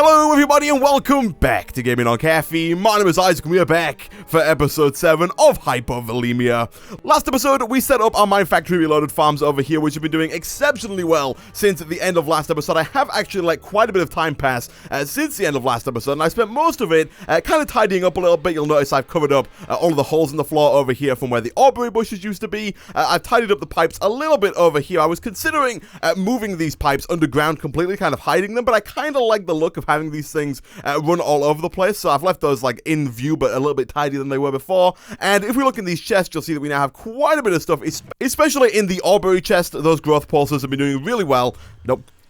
Hello everybody and welcome back to Gaming on Caffeine. My name is Isaac and we are back for episode 7 of Hypovolemia. Last episode we set up our Mine Factory Reloaded farms over here, which have been doing exceptionally well since the end of last episode. I have actually let quite a bit of time pass since the end of last episode, and I spent most of it kind of tidying up a little bit. You'll notice I've covered up all of the holes in the floor over here from where the aubrey bushes used to be. I've tidied up the pipes a little bit over here. I was considering moving these pipes underground completely, kind of hiding them, but I kind of like the look of having these things run all over the place, so I've left those like in view but a little bit tidier than they were before. And if we look in these chests, you'll see that we now have quite a bit of stuff, especially in the aubrey chest. Those growth pulses have been doing really well.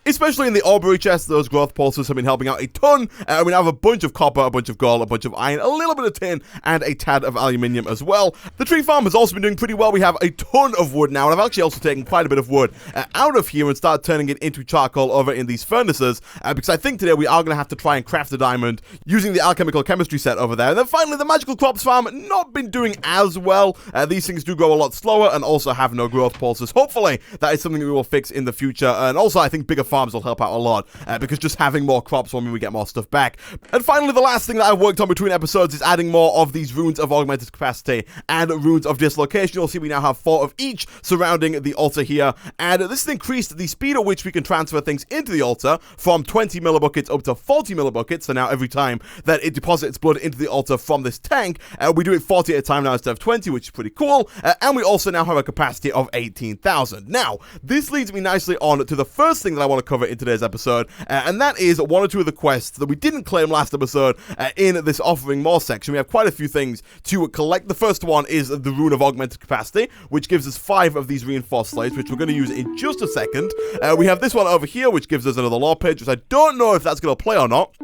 Especially in the aubrey chest, those growth pulses have been helping out a ton. We now have a bunch of copper, a bunch of gold, a bunch of iron, a little bit of tin, and a tad of aluminium as well. The tree farm has also been doing pretty well. We have a ton of wood now, and I've actually also taken quite a bit of wood out of here and started turning it into charcoal over in these furnaces, because I think today we are going to have to try and craft a diamond using the alchemical chemistry set over there. And then finally, the magical crops farm, not been doing as well. These things do grow a lot slower and also have no growth pulses. Hopefully, that is something we will fix in the future. And also, I think bigger farms will help out a lot, because just having more crops will mean we get more stuff back. And finally, the last thing that I've worked on between episodes is adding more of these runes of augmented capacity and runes of dislocation. You'll see we now have 4 of each surrounding the altar here, and this has increased the speed at which we can transfer things into the altar from 20 millibuckets up to 40 millibuckets. So now every time that it deposits blood into the altar from this tank, we do it 40 at a time now instead of 20, which is pretty cool. And we also now have a capacity of 18,000. Now, this leads me nicely on to the first thing that I want to cover in today's episode, and that is 1 or 2 of the quests that we didn't claim last episode in this offering more section. We have quite a few things to collect. The first one is the rune of augmented capacity, which gives us 5 of these reinforced slates, which we're going to use in just a second. We have this one over here, which gives us another lore page, which I don't know if that's going to play or not.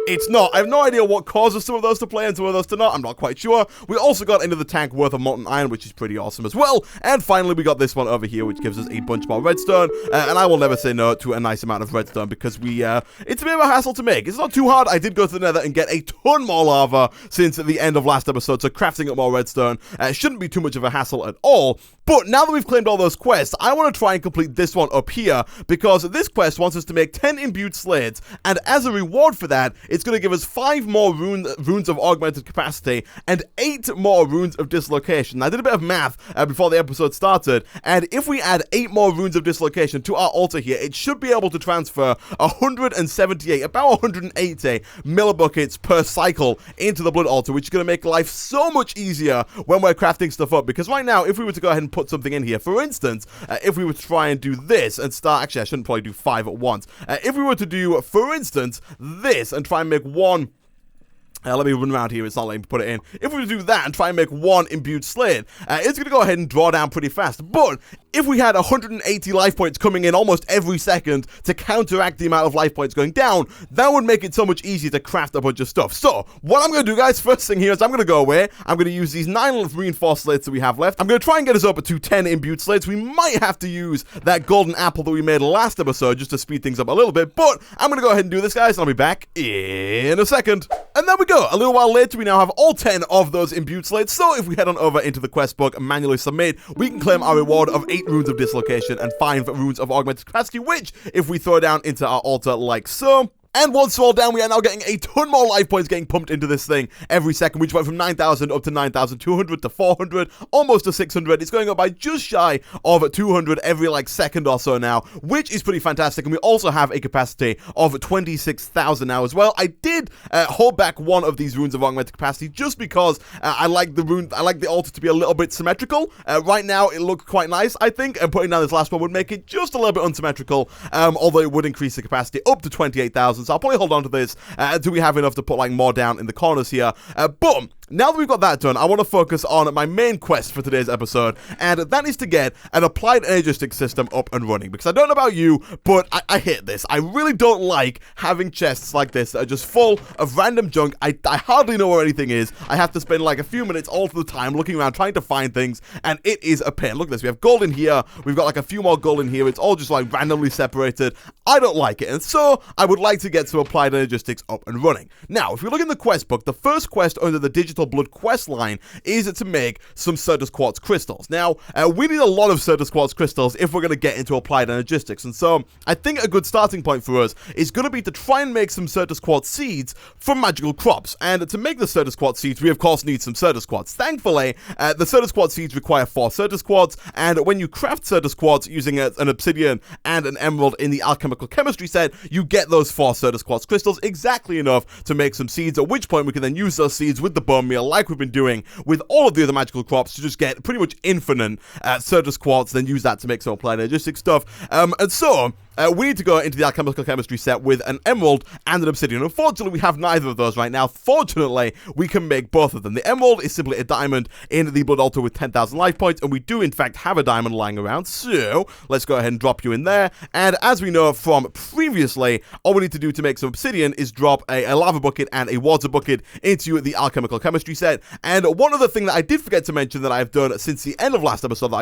It's not. I have no idea what causes some of those to play and some of those to not. I'm not quite sure. We also got into the tank worth of molten iron, which is pretty awesome as well. And finally, we got this one over here, which gives us a bunch more redstone. And I will never say no to a nice amount of redstone, because it's a bit of a hassle to make. It's not too hard. I did go to the nether and get a ton more lava since the end of last episode, so crafting up more redstone shouldn't be too much of a hassle at all. But now that we've claimed all those quests, I want to try and complete this one up here, because this quest wants us to make 10 imbued slates, and as a reward for that, it's going to give us 5 more runes of augmented capacity and 8 more runes of dislocation. I did a bit of math before the episode started, and if we add 8 more runes of dislocation to our altar here, it should be able to transfer 178, about 180 millibuckets per cycle into the blood altar, which is going to make life so much easier when we're crafting stuff up. Because right now, if we were to go ahead and put something in here, for instance, if we were to try and do this and start, actually I shouldn't probably do 5 at once. If we were to do, for instance, this and try and make 1, let me run around here, it's not letting me put it in. If we were to do that and try and make 1 imbued slate, it's going to go ahead and draw down pretty fast. But if we had 180 life points coming in almost every second to counteract the amount of life points going down, that would make it so much easier to craft a bunch of stuff. So, what I'm going to do, guys, first thing here is I'm going to go away. I'm going to use these 9 reinforced slates that we have left. I'm going to try and get us up to 10 imbued slates. We might have to use that golden apple that we made last episode just to speed things up a little bit, but I'm going to go ahead and do this, guys, and I'll be back in a second. And there we go. A little while later, we now have all 10 of those imbued slates. So if we head on over into the quest book and manually submit, we can claim our reward of 8 runes of dislocation and 5 runes of augmented capacity, which, if we throw down into our altar like so, and once all down, we are now getting a ton more life points getting pumped into this thing every second. We just went from 9,000 up to 9,200 to 400, almost to 600. It's going up by just shy of 200 every like second or so now, which is pretty fantastic. And we also have a capacity of 26,000 now as well. I did hold back 1 of these runes of augmented capacity just because I like the altar to be a little bit symmetrical. Right now, it looks quite nice, I think, and putting down this last one would make it just a little bit unsymmetrical, although it would increase the capacity up to 28,000. So I'll probably hold on to this until we have enough to put like more down in the corners here. But now that we've got that done, I want to focus on my main quest for today's episode, and that is to get an applied energistics system up and running. Because I don't know about you, but I hate this. I really don't like having chests like this that are just full of random junk. I hardly know where anything is. I have to spend like a few minutes all the time looking around trying to find things, and it is a pain. Look at this. We have gold in here. We've got like a few more gold in here. It's all just like randomly separated. I don't like it, and so I would like to get some applied energistics up and running. Now, if we look in the quest book, the first quest under the digital Crystal Blood quest line is to make some Certus Quartz crystals. Now, we need a lot of Certus Quartz crystals if we're going to get into Applied Energistics, and so I think a good starting point for us is going to be to try and make some Certus Quartz seeds from magical crops. And to make the Certus Quartz seeds, we of course need some Certus Quartz. Thankfully, the Certus Quartz seeds require 4 Certus Quartz, and when you craft Certus Quartz using an obsidian and an emerald in the alchemical chemistry set, you get those 4 Certus Quartz crystals, exactly enough to make some seeds, at which point we can then use those seeds with the bone meal, like we've been doing with all of the other magical crops, to just get pretty much infinite Certus Quartz, then use that to make some Applied Energistics stuff. And so we need to go into the alchemical chemistry set with an emerald and an obsidian. Unfortunately, we have neither of those right now. Fortunately, we can make both of them. The emerald is simply a diamond in the blood altar with 10,000 life points, and we do in fact have a diamond lying around, so let's go ahead and drop you in there. And as we know from previously, all we need to do to make some obsidian is drop a lava bucket and a water bucket into the alchemical chemistry set. And one other thing that I did forget to mention that I've done since the end of last episode,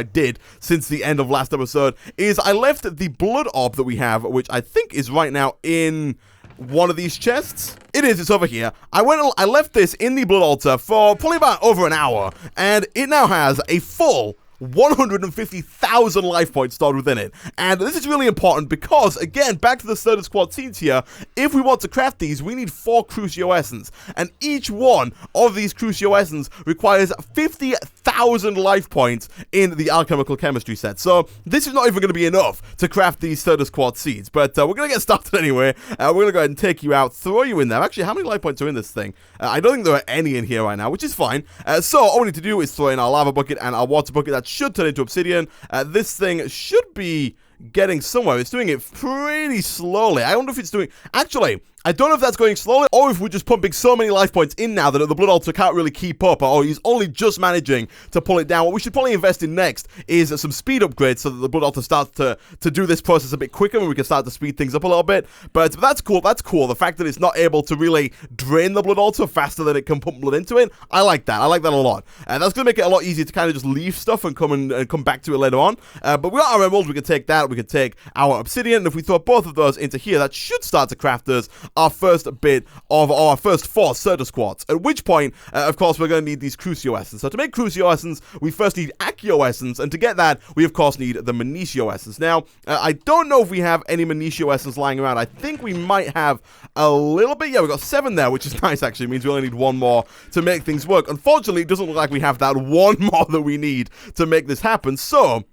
is I left the blood orb that we have, which I think is right now in one of these chests. It is, it's over here. I left this in the blood altar for probably about over an hour, and it now has a full 150,000 life points stored within it. And this is really important because, again, back to the Certus Quartz seeds here, if we want to craft these, we need 4 Crucio Essence, and each one of these Crucio Essence requires 50,000 life points in the alchemical chemistry set. So this is not even going to be enough to craft these Certus Quartz seeds, but we're going to get started anyway. We're going to go ahead and take you out, throw you in there. Actually, how many life points are in this thing? I don't think there are any in here right now, which is fine. So all we need to do is throw in our lava bucket and our water bucket. That should turn into obsidian. This thing should be getting somewhere. It's doing it pretty slowly. I wonder if it's doing... Actually, I don't know if that's going slowly or if we're just pumping so many life points in now that the blood altar can't really keep up, or he's only just managing to pull it down. What we should probably invest in next is some speed upgrades so that the blood altar starts to do this process a bit quicker and we can start to speed things up a little bit. But that's cool. That's cool. The fact that it's not able to really drain the blood altar faster than it can pump blood into it, I like that. I like that a lot. And that's going to make it a lot easier to kind of just leave stuff and come back to it later on. But we got our emerald. We can take that. We can take our obsidian. And if we throw both of those into here, that should start to craft us our first bit of our first 4 Certus Quartz, at which point, of course, we're going to need these Crucio Essence. So to make Crucio Essence, we first need Accio Essence, and to get that, we of course need the Minicio Essence. Now, I don't know if we have any Minicio Essence lying around. I think we might have a little bit. Yeah, we've got 7 there, which is nice, actually. It means we only need 1 more to make things work. Unfortunately, it doesn't look like we have that 1 more that we need to make this happen, so...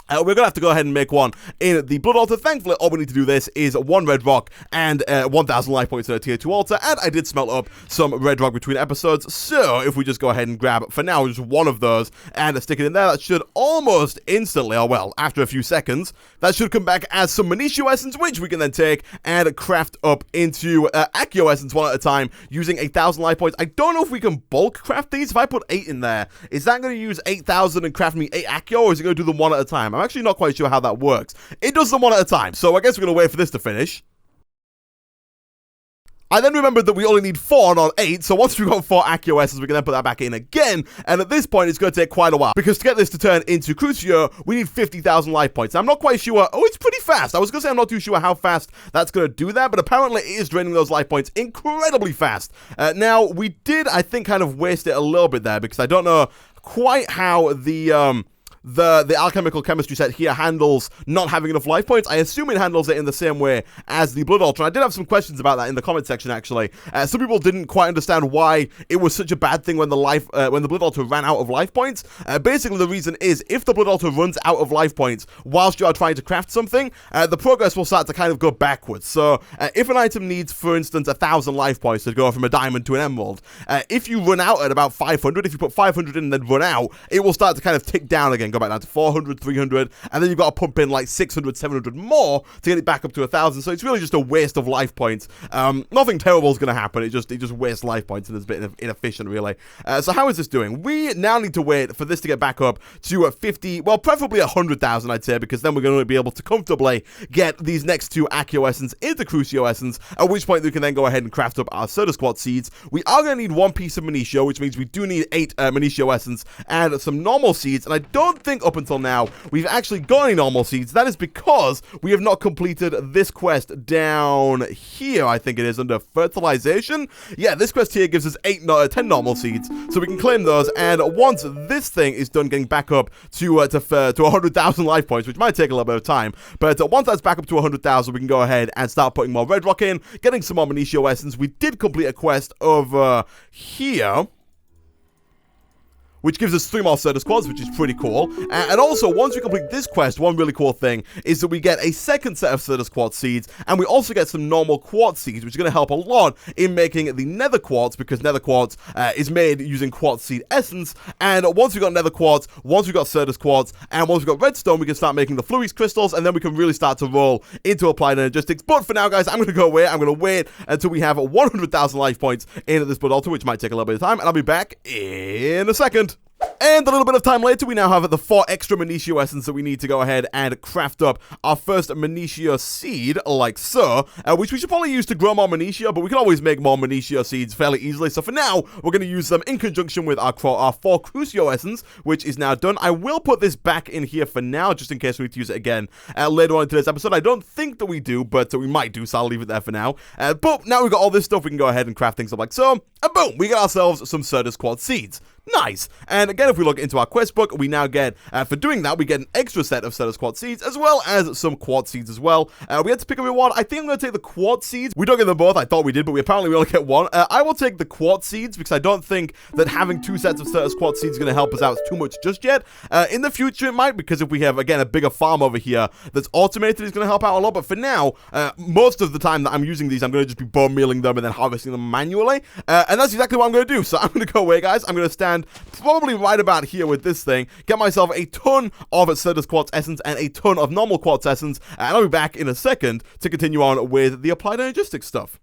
we're going to have to go ahead and make one in the blood altar. Thankfully, all we need to do this is 1 red rock and 1,000 life points in a tier 2 altar, and I did smelt up some red rock between episodes, so if we just go ahead and grab, for now, just 1 of those and stick it in there, that should almost instantly, or well, after a few seconds, that should come back as some Minicio Essence, which we can then take and craft up into Accio Essence 1 at a time, using 8,000 life points. I don't know if we can bulk craft these. If I put 8 in there, is that going to use 8,000 and craft me 8 Accio, or is it going to do them 1 at a time? I'm actually not quite sure how that works. It does them 1 at a time, so I guess we're going to wait for this to finish. I then remembered that we only need 4, not 8, so once we've got 4 Accio Essence, we can then put that back in again, and at this point, it's going to take quite a while, because to get this to turn into Crucio, we need 50,000 life points. Now, I'm not quite sure... Oh, it's pretty fast. I was going to say I'm not too sure how fast that's going to do that, but apparently it is draining those life points incredibly fast. Now, we did, I think, kind of waste it a little bit there, because I don't know quite how the alchemical chemistry set here handles not having enough life points. I assume it handles it in the same way as the blood altar. I did have some questions about that in the comment section, actually. Some people didn't quite understand why it was such a bad thing when the blood altar ran out of life points. Basically, the reason is if the blood altar runs out of life points whilst you are trying to craft something, the progress will start to kind of go backwards. So if an item needs, for instance, 1,000 life points to go from a diamond to an emerald, if you run out at about 500, if you put 500 in and then run out, it will start to kind of tick down again, go back down to 400, 300, and then you've got to pump in like 600, 700 more to get it back up to 1,000. So it's really just a waste of life points. Nothing terrible is going to happen. It just wastes life points, and it's a bit inefficient, really. So how is this doing? We now need to wait for this to get back up to 50, well, preferably 100,000, I'd say, because then we're going to be able to comfortably get these next 2 Accio Essence into Crucio Essence, at which point we can then go ahead and craft up our Certus Quartz seeds. We are going to need 1 piece of Minicio, which means we do need 8 Minicio Essence and some normal seeds, and I don't don't think up until now we've actually got any normal seeds. That is because we have not completed this quest down here, I think it is, under fertilization. Yeah, this quest here gives us 10 normal seeds, so we can claim those, and once this thing is done getting back up to 100,000 life points, which might take a little bit of time, but once that's back up to 100,000, we can go ahead and start putting more red rock in, getting some more Minicio Essence. We did complete a quest over here, which gives us 3 more Certus Quads, which is pretty cool. And also, once we complete this quest, one really cool thing is that we get a second set of Certus Quartz seeds, and we also get some normal quartz seeds, which is going to help a lot in making the nether quartz, because nether quartz is made using quartz seed essence. And once we've got nether quartz, once we've got Certus Quartz, and once we've got redstone, we can start making the Fluix crystals, and then we can really start to roll into Applied Energistics. But for now, guys, I'm going to go away. I'm going to wait until we have 100,000 life points in this Blood Altar, which might take a little bit of time, and I'll be back in a second. And a little bit of time later, we now have the 4 extra Minicio Essence that we need to go ahead and craft up our first Minicio Seed, like so, which we should probably use to grow more Minicio, but we can always make more Minicio Seeds fairly easily. So for now, we're going to use them in conjunction with our 4 Crucio Essence, which is now done. I will put this back in here for now, just in case we need to use it again later on in today's episode. I don't think that we do, but we might do, so I'll leave it there for now. But now we've got all this stuff, we can go ahead and craft things up like so, and boom, we get ourselves some Certus Quartz Seeds. Nice! And again, if we look into our quest book, we now get, for doing that, we get an extra set of Certus Quartz Seeds, as well as some Quartz Seeds as well. We had to pick a reward. I think I'm going to take the Quartz Seeds. We don't get them both. I thought we did, but we apparently only get one. I will take the Quartz Seeds, because I don't think that having 2 sets of Certus Quartz Seeds is going to help us out too much just yet. In the future, it might, because if we have, again, a bigger farm over here that's automated, it's going to help out a lot. But for now, most of the time that I'm using these, I'm going to just be bone mealing them and then harvesting them manually. And that's exactly what I'm going to do. So I'm going to go away, guys. I'm going to stand probably right about here with this thing, get myself a ton of Certus Quartz Essence and a ton of normal Quartz Essence, and I'll be back in a second to continue on with the Applied Energistics stuff.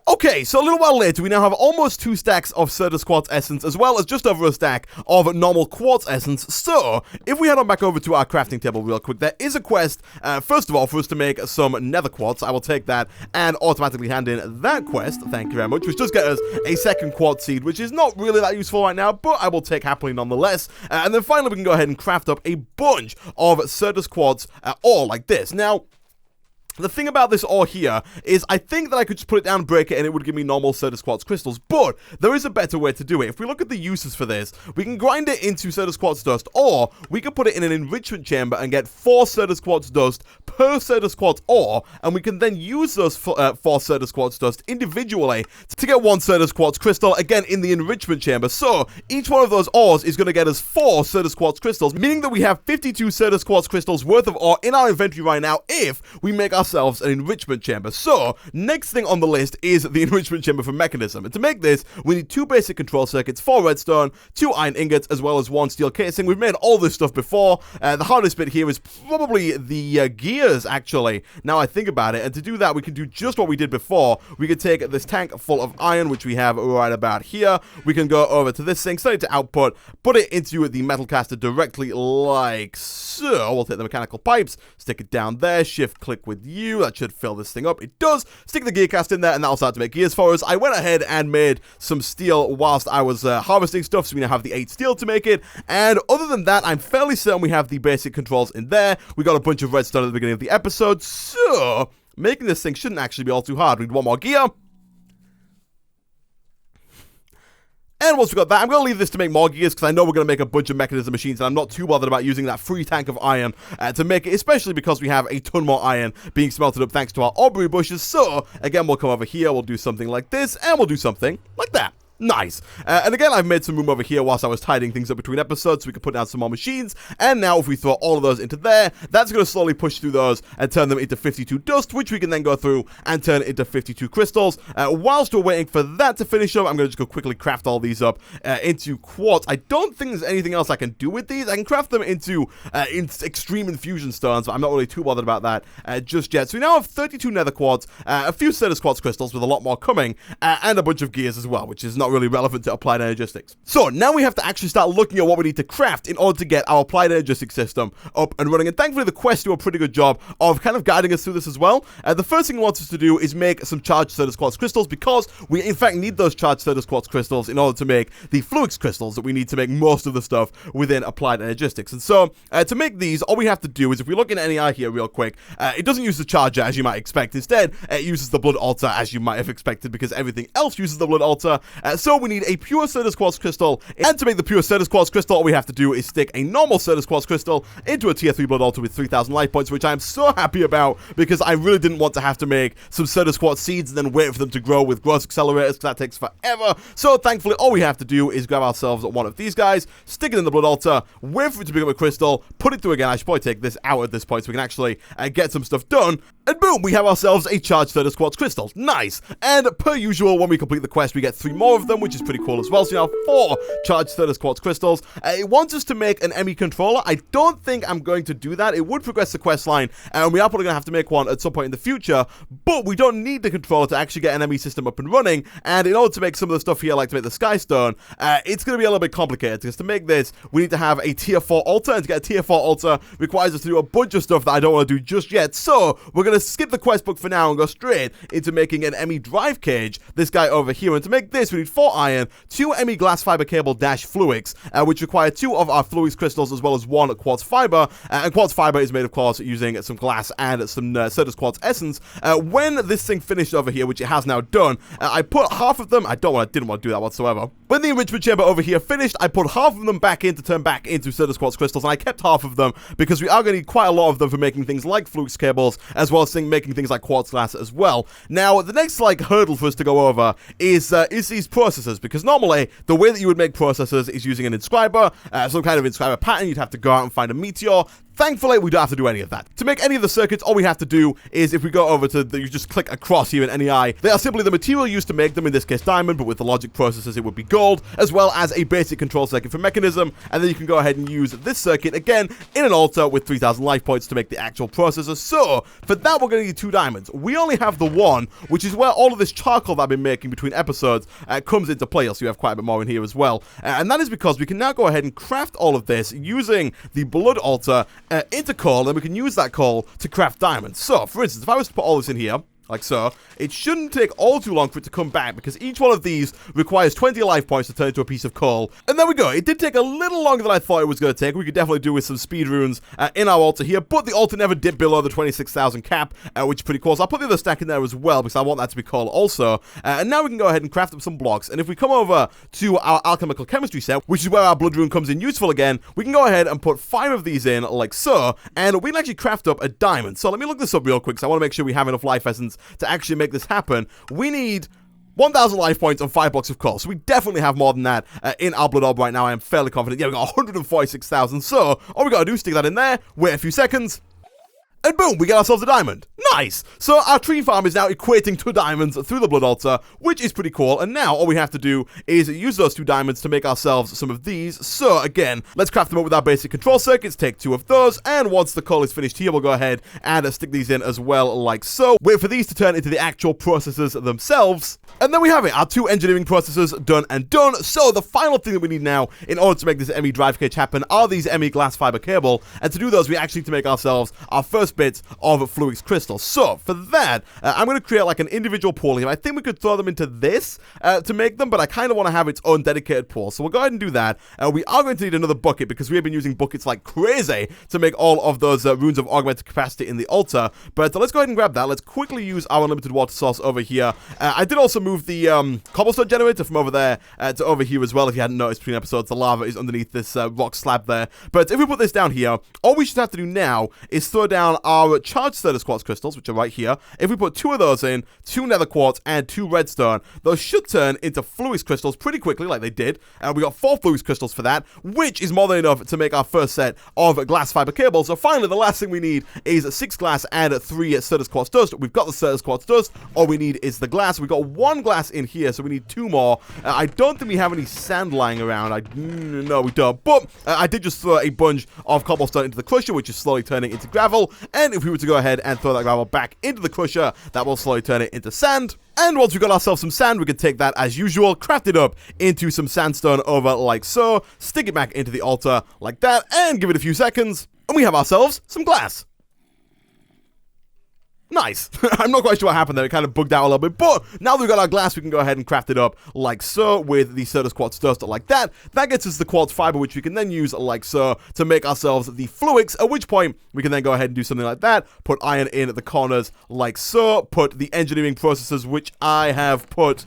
Okay, so a little while later, we now have almost 2 stacks of Certus Quartz Essence, as well as just over a stack of normal Quartz Essence. So, if we head on back over to our crafting table real quick, there is a quest, first of all, for us to make some nether quartz. I will take that and automatically hand in that quest, thank you very much, which does get us a second quartz seed, which is not really that useful right now, but I will take happily nonetheless. And then finally, we can go ahead and craft up a bunch of Certus Quartz ore like this. Now, the thing about this ore here is I think that I could just put it down, break it, and it would give me normal Certus Quartz crystals, but there is a better way to do it. If we look at the uses for this, we can grind it into Certus Quartz dust, or we can put it in an enrichment chamber and get 4 Certus Quartz dust per Certus Quartz ore, and we can then use those 4 Certus Quartz dust individually to get 1 Certus Quartz crystal, again, in the enrichment chamber. So, each one of those ores is going to get us 4 Certus Quartz crystals, meaning that we have 52 Certus Quartz crystals worth of ore in our inventory right now if we make ourselves an enrichment chamber. So, next thing on the list is the enrichment chamber for Mekanism. And to make this, we need 2 basic control circuits, 4 redstone, 2 iron ingots, as well as 1 steel casing. We've made all this stuff before. The hardest bit here is probably the gears, actually, now I think about it. And to do that, we can do just what we did before. We could take this tank full of iron, which we have right about here. We can go over to this thing, set it to output, put it into the metal caster directly like so. We'll take the mechanical pipes, stick it down there, shift click with you. That should fill this thing up. It does. Stick the gear cast in there, and that'll start to make gears for us. I went ahead and made some steel whilst I was harvesting stuff, so we now have the 8 steel to make it. And other than that, I'm fairly certain we have the basic controls in there. We got a bunch of redstone at the beginning of the episode, so making this thing shouldn't actually be all too hard. We need 1 more gear. And once we've got that, I'm going to leave this to make more gears, because I know we're going to make a bunch of Mekanism machines, and I'm not too bothered about using that free tank of iron to make it, especially because we have a ton more iron being smelted up thanks to our aubrey bushes. So, again, we'll come over here, we'll do something like this, and we'll do something like that. Nice. And again, I've made some room over here whilst I was tidying things up between episodes so we can put down some more machines. And now if we throw all of those into there, that's going to slowly push through those and turn them into 52 dust, which we can then go through and turn into 52 crystals. Whilst we're waiting for that to finish up, I'm going to just go quickly craft all these up into quartz. I don't think there's anything else I can do with these. I can craft them into extreme infusion stones, but I'm not really too bothered about that just yet. So we now have 32 nether quartz, a few Certus Quartz crystals with a lot more coming, and a bunch of gears as well, which is not not really relevant to applied energistics. So now we have to actually start looking at what we need to craft in order to get our applied energistics system up and running. And thankfully the quests do a pretty good job of kind of guiding us through this as well. The first thing it wants us to do is make some charged Certus Quartz crystals, because we in fact need those charged Certus Quartz crystals in order to make the Fluix crystals that we need to make most of the stuff within applied energistics. And so to make these, all we have to do is, if we look in NEI here real quick, it doesn't use the charger as you might expect. Instead, it uses the blood altar as you might have expected, because everything else uses the blood altar. So we need a pure Certus Quartz crystal, and to make the pure Certus Quartz crystal, all we have to do is stick a normal Certus Quartz crystal into a tier 3 blood altar with 3,000 life points, which I'm so happy about, because I really didn't want to have to make some Certus Quartz seeds and then wait for them to grow with growth accelerators, because that takes forever. So thankfully, all we have to do is grab ourselves one of these guys, stick it in the blood altar, wait for it to become a crystal, put it through again. I should probably take this out at this point so we can actually get some stuff done. And boom, we have ourselves a charged Certus Quartz crystal. Nice. And per usual, when we complete the quest, we get 3 more of them, which is pretty cool as well. So now 4 charged Certus Quartz crystals. It wants us to make an ME controller. I don't think I'm going to do that. It would progress the quest line, and we are probably going to have to make one at some point in the future, but we don't need the controller to actually get an ME system up and running. And in order to make some of the stuff here, like to make the Sky Stone, it's going to be a little bit complicated, because to make this, we need to have a tier 4 altar, and to get a tier 4 altar requires us to do a bunch of stuff that I don't want to do just yet. So we're going to skip the quest book for now and go straight into making an ME drive cage, this guy over here. And to make this, we need 4 iron, 2 ME glass fiber cable dash Fluix, which require 2 of our Fluix crystals, as well as 1 quartz fiber. And quartz fiber is made, of course, using some glass and some Certus Quartz essence. When this thing finished over here, which it has now done, I put half of them, didn't want to do that whatsoever. When the enrichment chamber over here finished, I put half of them back in to turn back into Certus Quartz crystals, and I kept half of them because we are going to need quite a lot of them for making things like Fluix cables, as well as making things like quartz glass as well. Now, the next hurdle for us to go over is these processors, because normally the way that you would make processors is using an inscriber, some kind of inscriber pattern. You'd have to go out and find a meteor. Thankfully, we don't have to do any of that. To make any of the circuits, all we have to do is, if we go over to you just click across here in NEI, they are simply the material used to make them, in this case diamond, but with the logic processors it would be gold, as well as a basic control circuit for Mekanism, and then you can go ahead and use this circuit, again, in an altar with 3,000 life points to make the actual processor. So, for that we're going to need 2 diamonds. We only have the 1, which is where all of this charcoal that I've been making between episodes comes into play, so you have quite a bit more in here as well. And that is because we can now go ahead and craft all of this using the blood altar into coal, and we can use that coal to craft diamonds. So, for instance, if I was to put all this in here, like so, it shouldn't take all too long for it to come back, because each one of these requires 20 life points to turn into a piece of coal. And there we go. It did take a little longer than I thought it was going to take. We could definitely do with some speed runes in our altar here, but the altar never dipped below the 26,000 cap, which is pretty cool. So I'll put the other stack in there as well, because I want that to be coal also. And now we can go ahead and craft up some blocks. And if we come over to our alchemical chemistry set, which is where our blood rune comes in useful again, we can go ahead and put 5 of these in, like so, and we can actually craft up a diamond. So let me look this up real quick, because I want to make sure we have enough life essence to actually make this happen. We need 1,000 life points and 5 blocks of coal. So we definitely have more than that in our blood orb right now. I am fairly confident. Yeah, we got 146,000. So all we got to do is stick that in there, wait a few seconds, and boom, we get ourselves a diamond. Nice! So our tree farm is now equating to diamonds through the blood altar, which is pretty cool. And now all we have to do is use those 2 diamonds to make ourselves some of these. So again, let's craft them up with our basic control circuits, take 2 of those, and once the coal is finished here, we'll go ahead and stick these in as well, like so. Wait for these to turn into the actual processors themselves. And then we have it, our 2 engineering processors done and done. So the final thing that we need now in order to make this ME drive cage happen are these ME glass fiber cable. And to do those, we actually need to make ourselves our first bits of Fluix crystals. So for that, I'm going to create like an individual pool here. I think we could throw them into this to make them, but I kind of want to have its own dedicated pool. So we'll go ahead and do that. We are going to need another bucket, because we have been using buckets like crazy to make all of those runes of augmented capacity in the altar. But let's go ahead and grab that. Let's quickly use our unlimited water source over here. I did also move the cobblestone generator from over there to over here as well. If you hadn't noticed between episodes, the lava is underneath this rock slab there. But if we put this down here, all we should have to do now is throw down our charged Certus Quartz crystals, which are right here. If we put 2 of those in, 2 nether quartz, and 2 redstone, those should turn into Fluix crystals pretty quickly, like they did. And we got 4 Fluix crystals for that, which is more than enough to make our first set of glass fiber cables. So finally, the last thing we need is 6 glass and 3 Certus Quartz dust. We've got the Certus Quartz dust. All we need is the glass. We've got 1 glass in here, so we need 2 more. I don't think we have any sand lying around. No, we don't. But I did just throw a bunch of cobblestone into the crusher, which is slowly turning into gravel. and if we were to go ahead and throw that gravel back into the crusher, that will slowly turn it into sand. And once we've got ourselves some sand, we can take that as usual, craft it up into some sandstone over like so, stick it back into the altar like that, and give it a few seconds, and we have ourselves some glass. Nice. I'm not quite sure what happened there. It kind of bugged out a little bit. But now that we've got our glass, we can go ahead and craft it up like so with the Certus Quartz Dust like that. That gets us the quartz fiber, which we can then use like so to make ourselves the fluix, at which point we can then go ahead and do something like that. Put iron in at the corners like so. Put the engineering processes, which I have put.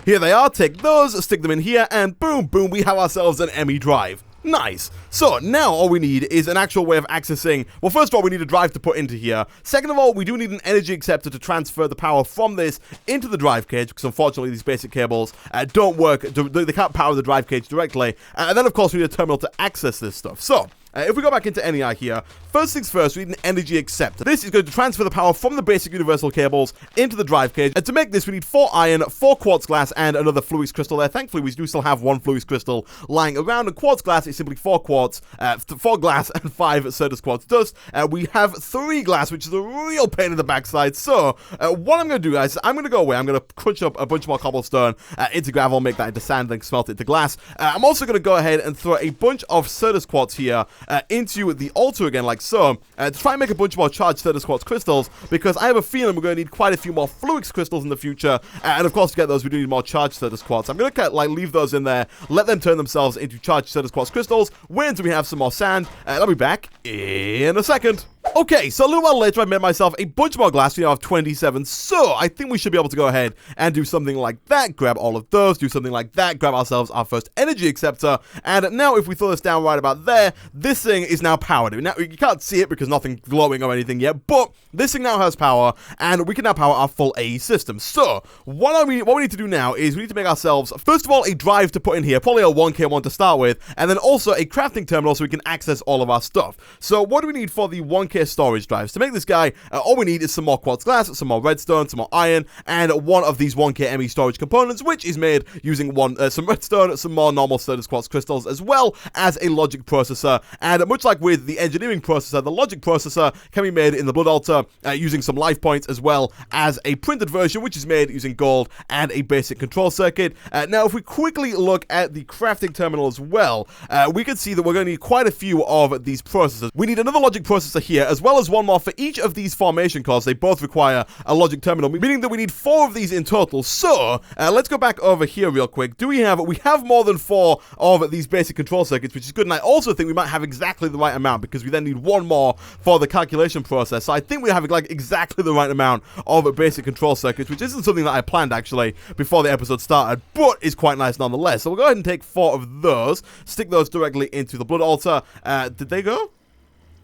Here they are. Take those, stick them in here, and boom, boom, we have ourselves an ME drive. Nice. So now all we need is an actual way of accessing. Well, first of all, we need a drive to put into here. Second of all, we do need an energy acceptor to transfer the power from this into the drive cage, because unfortunately these basic cables don't work. They can't power the drive cage directly. And then of course we need a terminal to access this stuff. So if we go back into NEI here, first things first, we need an energy acceptor. This is going to transfer the power from the basic universal cables into the drive cage. And to make this, we need 4 iron, 4 quartz glass, and another fluix crystal there. Thankfully, we do still have 1 fluix crystal lying around. And quartz glass is simply 4 quartz, 4 glass, and 5 Certus Quartz Dust. We have 3 glass, which is a real pain in the backside. So what I'm going to do, guys, is I'm going to go away. I'm going to crunch up a bunch more cobblestone into gravel, make that into sand, then smelt it into glass. I'm also going to go ahead and throw a bunch of Certus Quartz here into the altar again, like so, to try and make a bunch more charged Certus Quartz crystals, because I have a feeling we're going to need quite a few more fluix crystals in the future, and of course to get those we do need more charged Certus Quartz. I'm going to like leave those in there, let them turn themselves into charged Certus Quartz crystals. Wait until we have some more sand, and I'll be back in a second. Okay, so a little while later I made myself a bunch more glass. We now have 27, so I think we should be able to go ahead and do something like that, grab all of those, do something like that, grab ourselves our first energy acceptor, and now if we throw this down right about there, this thing is now powered. Now, you can't see it because nothing's glowing or anything yet, but this thing now has power, and we can now power our full AE system. So, what we need to do now is we need to make ourselves, first of all, a drive to put in here, probably a 1K one to start with, and then also a crafting terminal so we can access all of our stuff. So, what do we need for the 1K storage drives? To make this guy, all we need is some more quartz glass, some more redstone, some more iron, and one of these 1K ME storage components, which is made using some redstone, some more normal Certus Quartz crystals, as well as a logic processor. And much like with the engineering processor, the logic processor can be made in the blood altar using some life points, as well as a printed version, which is made using gold and a basic control circuit. Now, if we quickly look at the crafting terminal as well, we can see that we're going to need quite a few of these processors. We need another logic processor here, as well as one more for each of these formation cores. They both require a logic terminal, meaning that we need 4 of these in total. So, let's go back over here real quick. We have more than 4 of these basic control circuits, which is good, and I also think we might have exactly the right amount, because we then need 1 more for the calculation process. So I think we have like exactly the right amount of basic control circuits, which isn't something that I planned actually before the episode started, but is quite nice nonetheless. So we'll go ahead and take 4 of those, stick those directly into the blood altar. Did they go?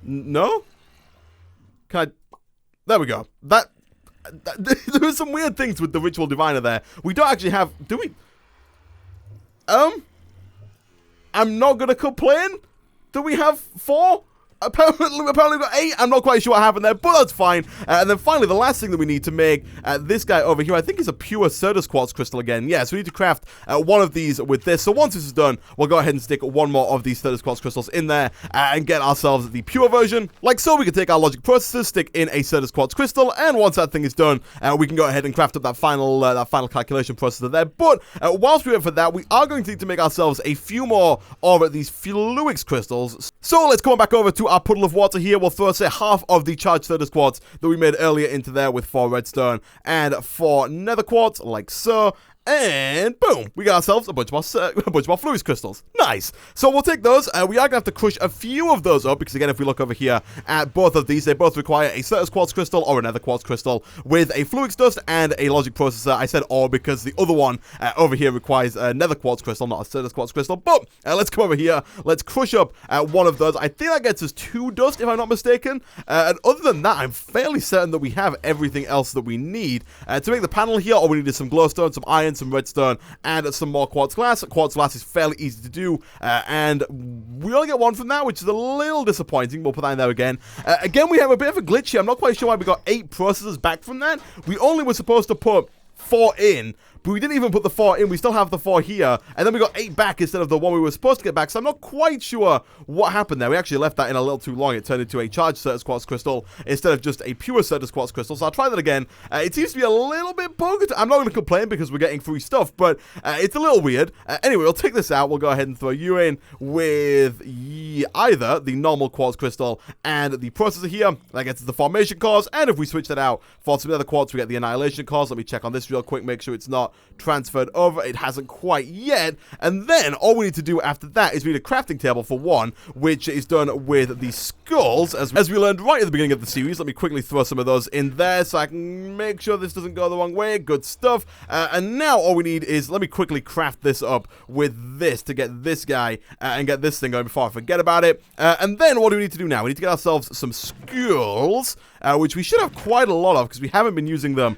No? There we go. There were some weird things with the ritual diviner there. We don't actually have, do we? I'm not gonna complain. Do we have 4? Apparently we've got 8. I'm not quite sure what happened there, but that's fine. And then finally, the last thing that we need to make this guy over here, I think is a pure Certus Quartz crystal again. Yeah, so we need to craft one of these with this. So once this is done, we'll go ahead and stick 1 more of these Certus Quartz crystals in there and get ourselves the pure version. Like so, we can take our logic processor, stick in a Certus Quartz crystal, and once that thing is done, we can go ahead and craft up that final calculation processor there. But whilst we wait for that, we are going to need to make ourselves a few more of these fluix crystals. So let's come back over to our puddle of water here. We'll throw, say, half of the charged Certus Quartz that we made earlier into there with 4 redstone and 4 nether quartz, like so. And boom, we got ourselves a bunch more fluix crystals. Nice. So we'll take those. We are going to have to crush a few of those up, because again, if we look over here at both of these, they both require a Certus Quartz crystal or another quartz crystal with a fluix dust and a logic processor. I said or because the other one over here requires a nether quartz crystal, not a Certus Quartz crystal. But let's come over here. Let's crush up one of those. I think that gets us 2 dust, if I'm not mistaken. And other than that, I'm fairly certain that we have everything else that we need. To make the panel here, all we need is some glowstone, some iron, some redstone, and some more quartz glass. Quartz glass is fairly easy to do, and we only get 1 from that, which is a little disappointing. We'll put that in there again. Again, we have a bit of a glitch here. I'm not quite sure why we got 8 processors back from that. We only were supposed to put 4 in, but we didn't even put the 4 in. We still have the 4 here, and then we got 8 back instead of the 1 we were supposed to get back, so I'm not quite sure what happened there. We actually left that in a little too long. It turned into a charged Certus Quartz Crystal instead of just a pure Certus Quartz Crystal, so I'll try that again. It seems to be a little bit bugged. I'm not going to complain because we're getting free stuff, but it's a little weird. Anyway, we'll take this out. We'll go ahead and throw you in with either the normal quartz crystal and the processor here. That gets us the formation cores, and if we switch that out for some other quartz, we get the annihilation cores. Let me check on this real quick, make sure it's not transferred over. It hasn't quite yet. And then all we need to do after that is we need a crafting table for one, which is done with the skulls, as we learned right at the beginning of the series. Let me quickly throw some of those in there so I can make sure this doesn't go the wrong way. Good stuff. And now all we need is, let me quickly craft this up with this to get this guy and get this thing going before I forget about it. And then what do we need to do now? We need to get ourselves some skulls, which we should have quite a lot of because we haven't been using them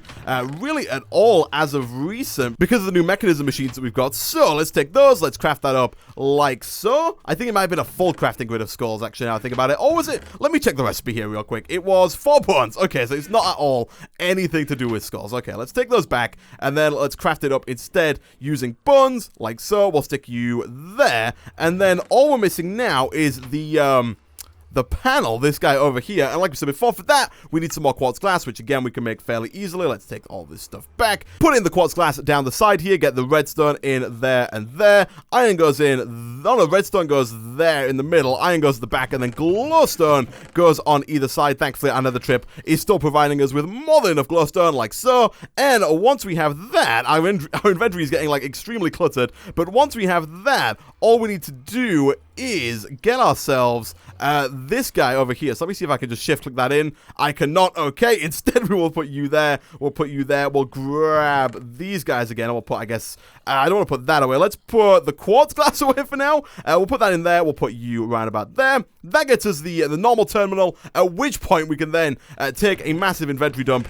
really at all as of recent because of the new Mekanism machines that we've got. So let's take those, let's craft that up like so. I think it might have been a full crafting grid of skulls, actually, now I think about it. Or was it? Let me check the recipe here real quick. It was 4 bones. Okay, so it's not at all anything to do with skulls. Okay, let's take those back and then let's craft it up instead using bones like so. We'll stick you there, and then all we're missing now is the panel, this guy over here. And like we said before, for that, we need some more quartz glass, which again, we can make fairly easily. Let's take all this stuff back. Put in the quartz glass down the side here, get the redstone in there and there. Iron goes in, oh no, redstone goes there in the middle, iron goes to the back, and then glowstone goes on either side. Thankfully, another trip is still providing us with more than enough glowstone, like so. And once we have that, our inventory is getting like extremely cluttered, but once we have that, all we need to do is get ourselves this guy over here. So let me see if I can just shift click that in. I cannot. Okay, instead we will put you there. We'll put you there. We'll grab these guys again, and we'll put, I guess, I don't want to put that away. Let's put the quartz glass away for now. We'll put that in there. We'll put you right about there. That gets us the normal terminal, at which point we can then take a massive inventory dump.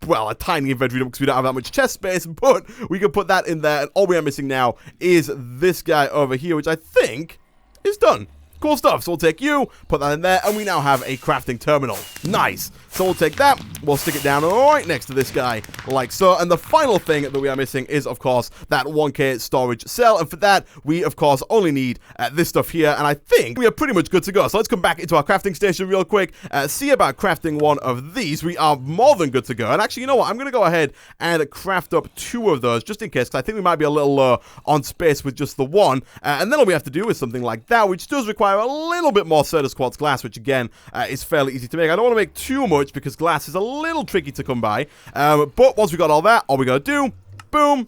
Well, a tiny inventory dump because we don't have that much chest space, but we can put that in there, and all we are missing now is this guy over here, which I think is done. Cool stuff. So we'll take you, put that in there, and we now have a crafting terminal. Nice. So we'll take that, we'll stick it down right next to this guy, like so. And the final thing that we are missing is, of course, that 1K storage cell. And for that, we, of course, only need this stuff here. And I think we are pretty much good to go. So let's come back into our crafting station real quick, see about crafting one of these. We are more than good to go. And actually, you know what? I'm going to go ahead and craft up 2 of those, just in case, because I think we might be a little low on space with just the one. And then all we have to do is something like that, which does require a little bit more Certus Quartz glass, which again is fairly easy to make. I don't want to make too much because glass is a little tricky to come by, but once we got all that, all we gotta do, boom,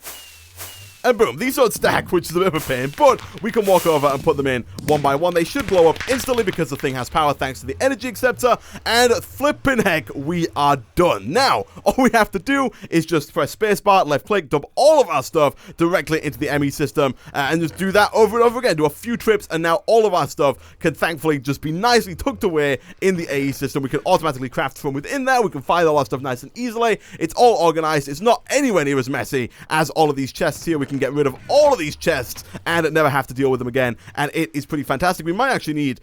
and boom. These don't stack, which is a bit of a pain, but we can walk over and put them in one by one. They should blow up instantly because the thing has power thanks to the energy acceptor, and flipping heck, we are done. Now, all we have to do is just press spacebar, left click, dump all of our stuff directly into the ME system, and just do that over and over again. Do a few trips, and now all of our stuff can thankfully just be nicely tucked away in the AE system. We can automatically craft from within there. We can find all our stuff nice and easily. It's all organized. It's not anywhere near as messy as all of these chests here. We can get rid of all of these chests and never have to deal with them again, and it is pretty fantastic. We might actually need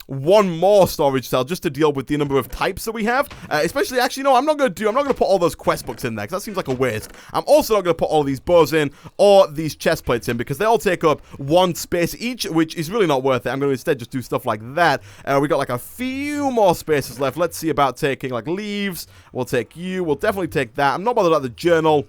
one more storage cell just to deal with the number of types that we have, especially, actually, no, I'm not going to put all those quest books in there because that seems like a waste. I'm also not going to put all these bows in or these chest plates in because they all take up 1 space each, which is really not worth it. I'm going to instead just do stuff like that. We got like a few more spaces left. Let's see about taking like leaves. We'll take you. We'll definitely take that. I'm not bothered about the journal.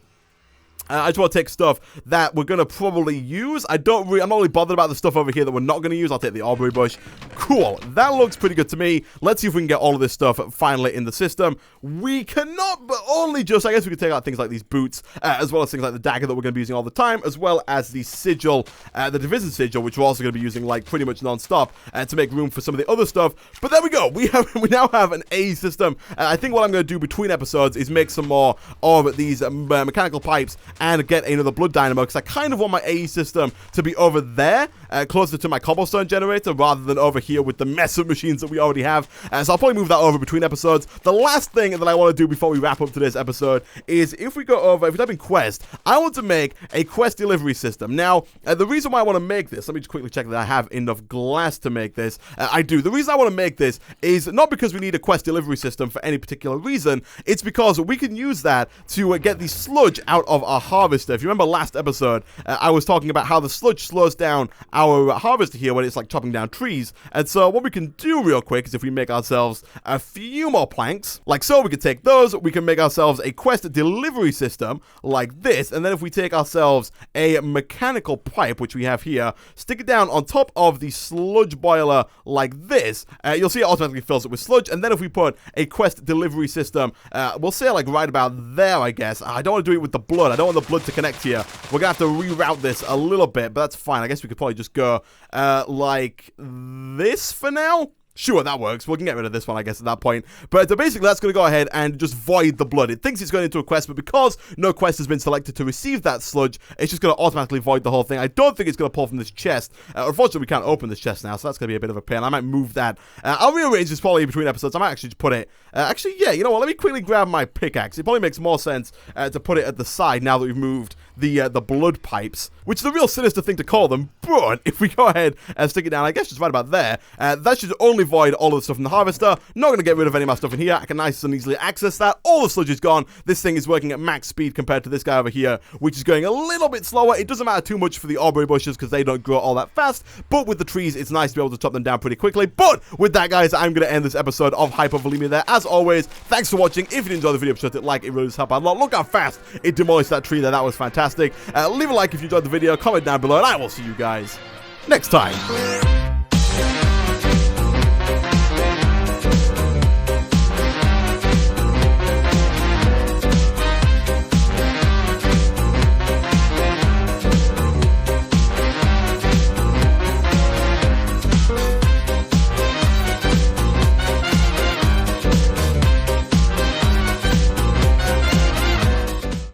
I just want to take stuff that we're going to probably use. I'm not really bothered about the stuff over here that we're not going to use. I'll take the Aubrey bush. Cool. That looks pretty good to me. Let's see if we can get all of this stuff finally in the system. We cannot, but only just, I guess we could take out things like these boots, as well as things like the dagger that we're going to be using all the time, as well as the sigil, the division sigil, which we're also going to be using like pretty much non-stop to make room for some of the other stuff. But there we go. We now have an AE system. I think what I'm going to do between episodes is make some more of these mechanical pipes and get another blood dynamo, because I kind of want my AE system to be over there, closer to my cobblestone generator, rather than over here with the mess of machines that we already have. So I'll probably move that over between episodes. The last thing that I want to do before we wrap up today's episode is, if we type in quest, I want to make a quest delivery system. Now, the reason why I want to make this, let me just quickly check that I have enough glass to make this. I do. The reason I want to make this is not because we need a quest delivery system for any particular reason. It's because we can use that to get the sludge out of our harvester. If you remember last episode, I was talking about how the sludge slows down our harvester here when it's like chopping down trees. And so what we can do real quick is if we make ourselves a few more planks, like so, we can take those, we can make ourselves a quest delivery system like this. And then if we take ourselves a mechanical pipe, which we have here, stick it down on top of the sludge boiler like this, you'll see it automatically fills it with sludge. And then if we put a quest delivery system, we'll say like right about there, I guess. I don't want to do it with the blood. I don't want the blood to connect here. We're going to have to reroute this a little bit, but that's fine. I guess we could probably just go like this for now. Sure, that works. We can get rid of this one, I guess, at that point. But basically, that's going to go ahead and just void the blood. It thinks it's going into a quest, but because no quest has been selected to receive that sludge, it's just going to automatically void the whole thing. I don't think it's going to pull from this chest. Unfortunately, we can't open this chest now, so that's going to be a bit of a pain. I might move that. I'll rearrange this probably between episodes. I might actually just put it... actually, yeah, you know what? Let me quickly grab my pickaxe. It probably makes more sense to put it at the side now that we've moved the blood pipes, which is a real sinister thing to call them. But if we go ahead and stick it down, I guess just right about there, that should only void all of the stuff in the harvester. Not going to get rid of any of my stuff in here. I can nice and easily access that. All the sludge is gone. This thing is working at max speed compared to this guy over here, which is going a little bit slower. It doesn't matter too much for the aubrey bushes because they don't grow all that fast, but with the trees, it's nice to be able to chop them down pretty quickly. But with that, guys, I'm going to end this episode of Hypovolemia there. As always, thanks for watching. If you did enjoy the video, be sure to like it. Really does help out a lot. Look how fast it demolished that tree there. That was fantastic. Leave a like if you enjoyed the video, comment down below, and I will see you guys next time.